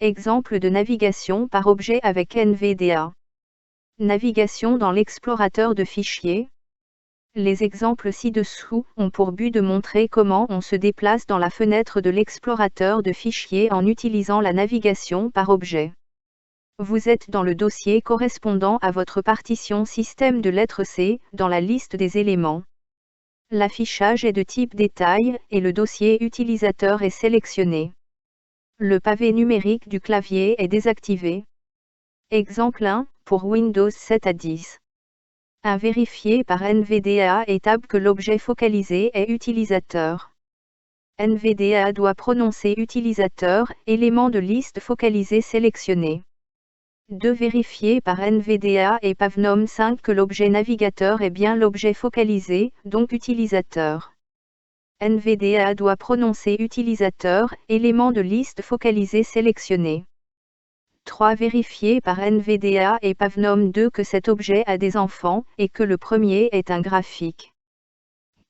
Exemple de navigation par objet avec NVDA. Navigation dans l'explorateur de fichiers. Les exemples ci-dessous ont pour but de montrer comment on se déplace dans la fenêtre de l'explorateur de fichiers en utilisant la navigation par objet. Vous êtes dans le dossier correspondant à votre partition système de lettre C, dans la liste des éléments. L'affichage est de type détail, et le dossier utilisateur est sélectionné. Le pavé numérique du clavier est désactivé. Exemple 1, pour Windows 7 à 10. À vérifier par NVDA étape que l'objet focalisé est utilisateur. NVDA doit prononcer utilisateur, élément de liste focalisé sélectionné. 2. Vérifier par NVDA et Pavnom 5 que l'objet navigateur est bien l'objet focalisé, donc utilisateur. NVDA doit prononcer utilisateur, élément de liste focalisé sélectionné. 3. Vérifier par NVDA et Pavnom 2 que cet objet a des enfants, et que le premier est un graphique.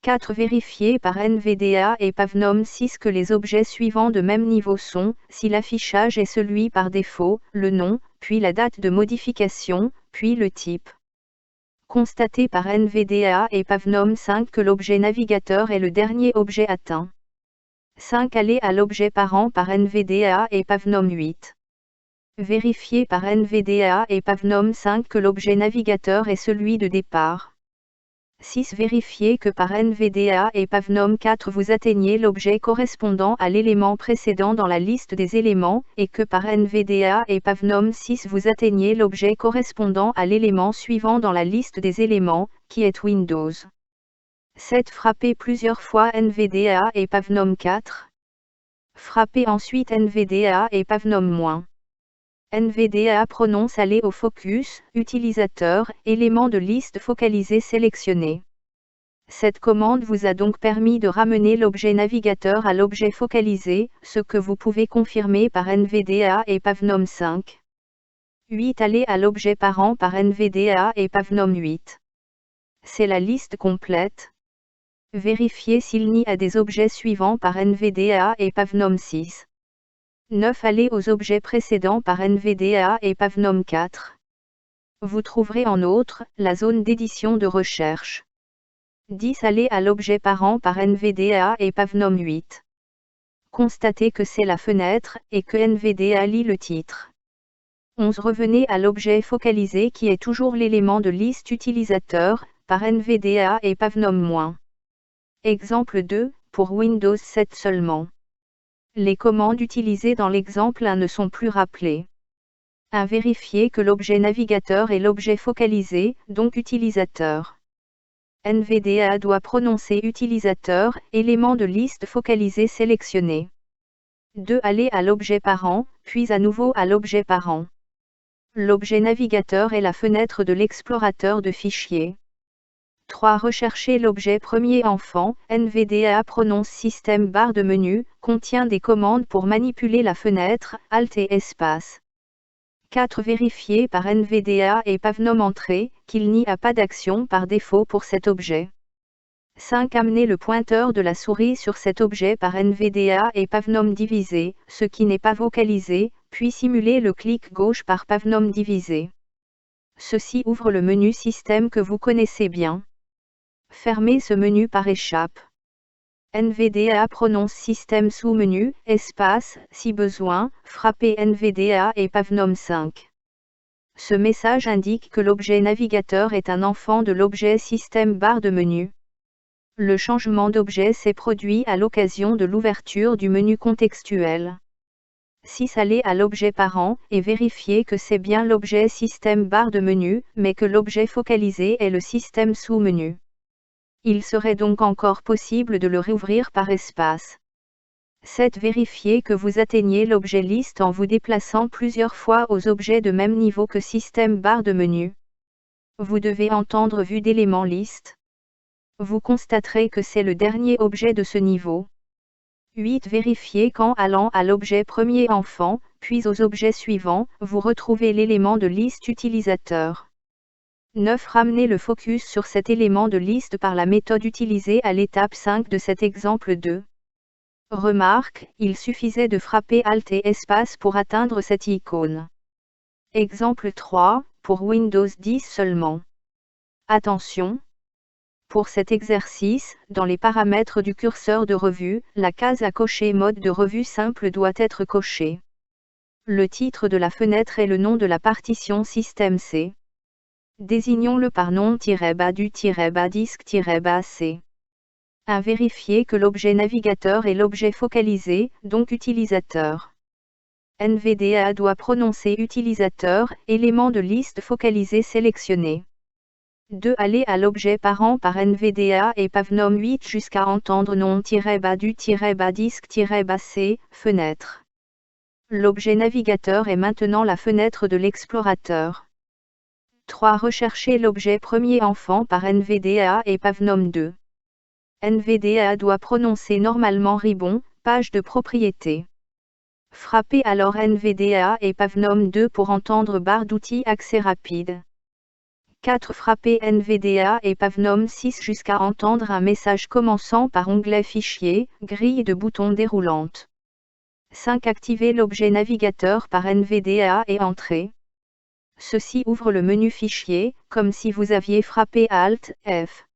4. Vérifier par NVDA et Pavnom 6 que les objets suivants de même niveau sont, si l'affichage est celui par défaut, le nom, puis la date de modification, puis le type. Constater par NVDA et Pavnom 5 que l'objet navigateur est le dernier objet atteint. 5. Aller à l'objet parent par NVDA et Pavnom 8. Vérifier par NVDA et Pavnom 5 que l'objet navigateur est celui de départ. 6. Vérifier que par NVDA et Pavnom 4 vous atteignez l'objet correspondant à l'élément précédent dans la liste des éléments, et que par NVDA et Pavnom 6 vous atteignez l'objet correspondant à l'élément suivant dans la liste des éléments, qui est Windows. 7. Frapper plusieurs fois NVDA et Pavnom 4. Frapper ensuite NVDA et Pavnom-. NVDA prononce aller au focus, utilisateur, élément de liste focalisé sélectionné. Cette commande vous a donc permis de ramener l'objet navigateur à l'objet focalisé, ce que vous pouvez confirmer par NVDA et Pavnom 5. 8. Aller à l'objet parent par NVDA et Pavnom 8. C'est la liste complète. Vérifiez s'il n'y a des objets suivants par NVDA et Pavnom 6. 9. Aller aux objets précédents par NVDA et Pavnom 4. Vous trouverez en Autres, la zone d'édition de recherche. 10. Aller à l'objet parent par NVDA et Pavnom 8. Constatez que c'est la fenêtre, et que NVDA lit le titre. 11. Revenez à l'objet focalisé qui est toujours l'élément de liste utilisateur, par NVDA et Pavnom-. Exemple 2, pour Windows 7 seulement. Les commandes utilisées dans l'exemple 1 ne sont plus rappelées. À vérifier que l'objet navigateur est l'objet focalisé, donc utilisateur. NVDA doit prononcer utilisateur, élément de liste focalisé sélectionné. 2. Aller à l'objet parent, puis à nouveau à l'objet parent. L'objet navigateur est la fenêtre de l'explorateur de fichiers. 3. Rechercher l'objet premier enfant, NVDA prononce système barre de menu, contient des commandes pour manipuler la fenêtre, Alt et espace. 4. Vérifier par NVDA et Pavnom entrée, qu'il n'y a pas d'action par défaut pour cet objet. 5. Amener le pointeur de la souris sur cet objet par NVDA et Pavnom divisé, ce qui n'est pas vocalisé, puis simuler le clic gauche par Pavnom divisé. Ceci ouvre le menu système que vous connaissez bien. Fermez ce menu par échappe. NVDA prononce système sous-menu, espace, si besoin, frappez NVDA et Pavnom 5. Ce message indique que l'objet navigateur est un enfant de l'objet système barre de menu. Le changement d'objet s'est produit à l'occasion de l'ouverture du menu contextuel. 6. Aller à l'objet parent, et vérifier que c'est bien l'objet système barre de menu, mais que l'objet focalisé est le système sous-menu. Il serait donc encore possible de le réouvrir par espace. 7. Vérifier que vous atteignez l'objet liste en vous déplaçant plusieurs fois aux objets de même niveau que système barre de menu. Vous devez entendre vue d'élément liste. Vous constaterez que c'est le dernier objet de ce niveau. 8. Vérifier qu'en allant à l'objet premier enfant, puis aux objets suivants, vous retrouvez l'élément de liste utilisateur. 9. Ramener le focus sur cet élément de liste par la méthode utilisée à l'étape 5 de cet exemple 2. Remarque, il suffisait de frapper Alt et espace pour atteindre cette icône. Exemple 3, pour Windows 10 seulement. Attention! Pour cet exercice, dans les paramètres du curseur de revue, la case à cocher Mode de revue simple doit être cochée. Le titre de la fenêtre est le nom de la partition Système C. Désignons-le par nom-bas du-bas disque-bas C. À vérifier que l'objet navigateur est l'objet focalisé, donc utilisateur. NVDA doit prononcer utilisateur, élément de liste focalisé sélectionné. 2. Aller à l'objet parent par NVDA et pavnom 8 jusqu'à entendre nom-bas du-bas disque-bas C, fenêtre. L'objet navigateur est maintenant la fenêtre de l'explorateur. 3. Rechercher l'objet premier enfant par NVDA et pavnom 2. NVDA doit prononcer normalement ribbon, page de propriété. Frappez alors NVDA et pavnom 2 pour entendre barre d'outils accès rapide. 4. Frappez NVDA et pavnom 6 jusqu'à entendre un message commençant par onglet Fichier, grille de boutons déroulante. 5. Activez l'objet navigateur par NVDA et Entrée. Ceci ouvre le menu Fichier, comme si vous aviez frappé Alt, F.